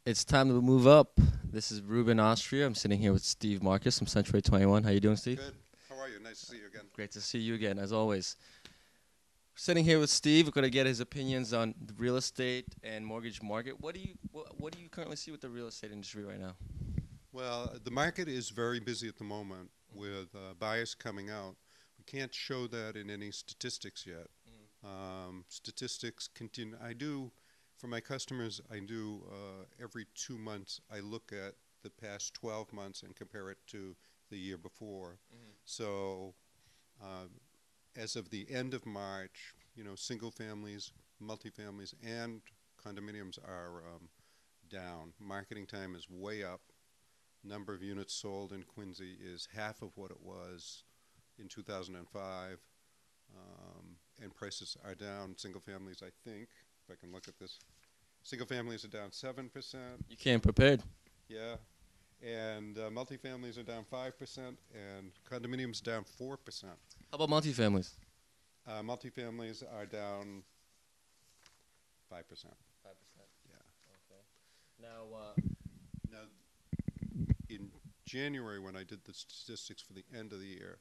It's time to move up. This is Ruben Austria. I'm sitting here with Steve Marcus from Century 21. How you doing, Steve? Good. How are you? Nice to see you again. Great to see you again, as always. Sitting here with Steve, we're going to get his opinions on the real estate and mortgage market. What do you currently see with the real estate industry right now? Well, the market is very busy at the moment with buyers coming out. We can't show that in any statistics yet. Statistics continue. For my customers, every 2 months, I look at the past 12 months and compare it to the year before. So uh, as of the end of March, single families, multifamilies, and condominiums are down. Marketing time is way up. Number of units sold in Quincy is half of what it was in 2005. And prices are down. Single families, I think, if I can look at this, single families are down 7%. You came prepared. Yeah. And multifamilies are down 5%, and condominiums down 4%. How about multifamilies? Multifamilies are down 5%. 5%. Yeah. Okay. Now, Now, in January, when I did the statistics for the end of the year,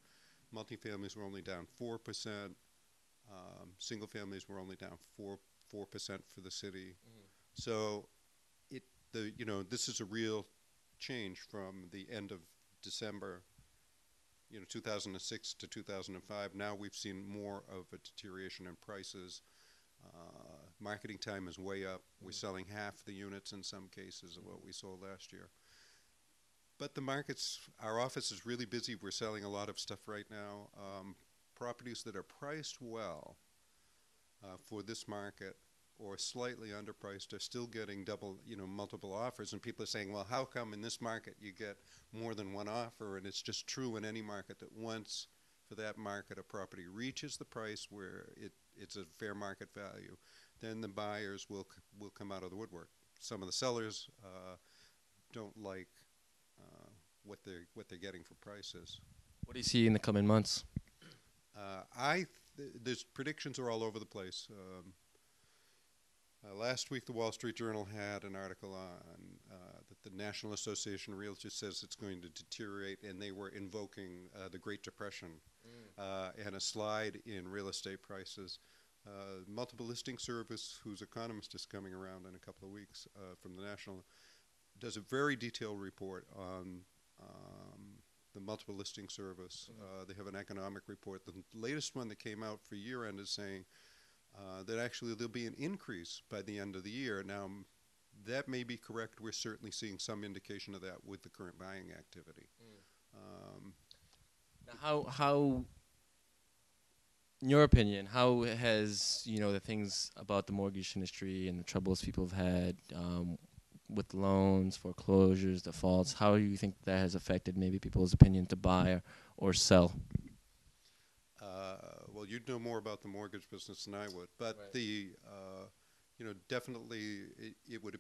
multifamilies were only down 4%. Single families were only down 4% for the city. So, this is a real change from the end of December, 2006 to 2005. Now we've seen more of a deterioration in prices. Marketing time is way up. We're selling half the units in some cases of what we sold last year. But our office is really busy. We're selling a lot of stuff right now. Properties that are priced well for this market or slightly underpriced are still getting multiple offers. And people are saying, well, how come in this market you get more than one offer? And it's just true in any market that once for that market a property reaches the price where it's a fair market value, then the buyers will come out of the woodwork. Some of the sellers don't like what they're getting for prices. what do you see in the coming months? There's predictions are all over the place. Last week, the Wall Street Journal had an article on that the National Association of Realtors says it's going to deteriorate, and they were invoking the Great Depression and a slide in real estate prices. Multiple Listing Service, whose economist is coming around in a couple of weeks from the National, does a very detailed report on the Multiple Listing Service. They have an economic report. The latest one that came out for year end is saying that actually there'll be an increase by the end of the year. Now, that may be correct. We're certainly seeing some indication of that with the current buying activity. Now, how, in your opinion, how has the things about the mortgage industry and the troubles people have had with loans, foreclosures, defaults, how do you think that has affected maybe people's opinion to buy or sell? Well, you'd know more about the mortgage business than I would, but Right. definitely it would,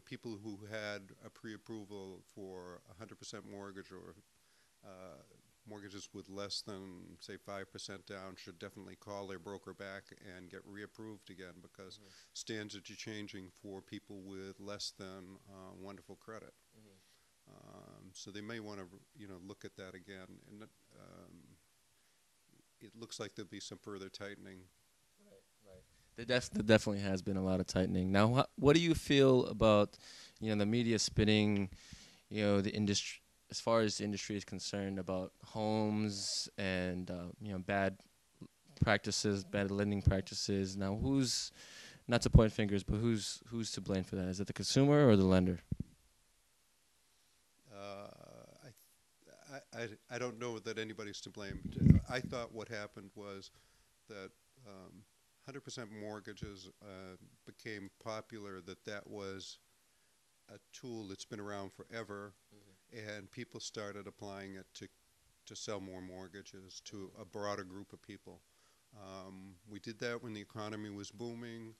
people who had a pre-approval for 100% mortgage or mortgages with less than, say, 5% down should definitely call their broker back and get reapproved again because standards are changing for people with less than wonderful credit. So they may want to, look at that again. And it looks like there'll be some further tightening. Right. There definitely has been a lot of tightening. Now, what do you feel about, the media spinning, the industry, as far as the industry is concerned, about homes and, bad practices, bad lending practices? Now, who's, not to point fingers, but who's to blame for that? Is it the consumer or the lender? I don't know that anybody's to blame. I thought what happened was that 100% mortgages became popular, that was a tool that's been around forever, and people started applying it to sell more mortgages to a broader group of people. We did that when the economy was booming.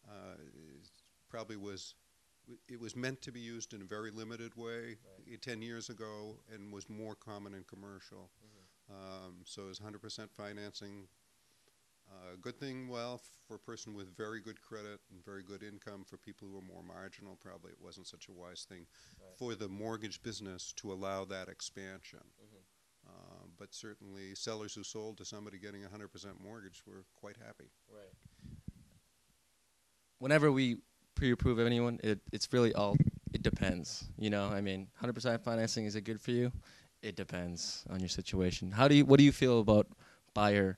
It probably was it was meant to be used in a very limited way 10 years ago and was more common in commercial. So it was 100% financing. Good thing, well, for a person with very good credit and very good income, for people who are more marginal, probably it wasn't such a wise thing Right. for the mortgage business to allow that expansion. Mhm. But certainly, sellers who sold to somebody getting a 100% mortgage were quite happy. Right. Whenever we pre-approve anyone, it's really all, it depends. You know, I mean, 100% financing, is it good for you? It depends on your situation. What do you feel about buyer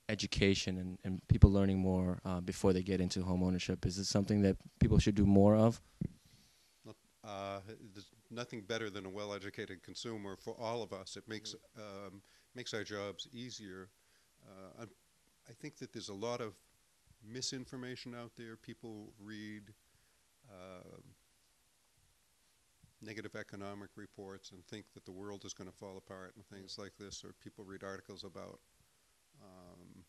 education and people learning more before they get into home ownership? Is it something that people should do more of? Not- there's nothing better than a well-educated consumer for all of us. It makes our jobs easier. I think that there's a lot of misinformation out there. People read uh, negative economic reports and think that the world is going to fall apart and things like this, or people read articles about um,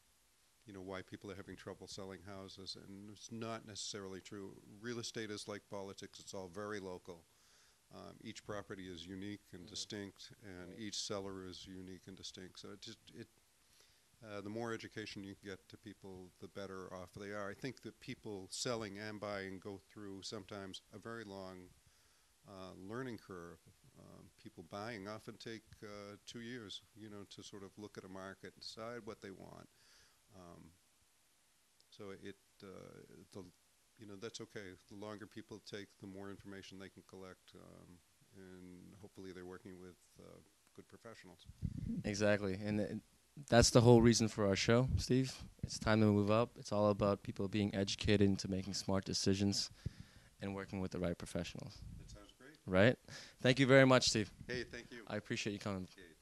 why people are having trouble selling houses, and it's not necessarily true. Real estate is like politics. It's all very local. Each property is unique and distinct, and Right. each seller is unique and distinct. So the more education you can get to people, the better off they are. I think that people selling and buying go through sometimes a very long learning curve. People buying often take 2 years, to sort of look at a market and decide what they want. Um, so that's okay. The longer people take, the more information they can collect, and hopefully they're working with good professionals. Exactly. And that's the whole reason for our show, Steve. It's time to move up. It's all about people being educated into making smart decisions and working with the right professionals. That sounds great. Right? Thank you very much, Steve. Hey, thank you. I appreciate you coming. Okay.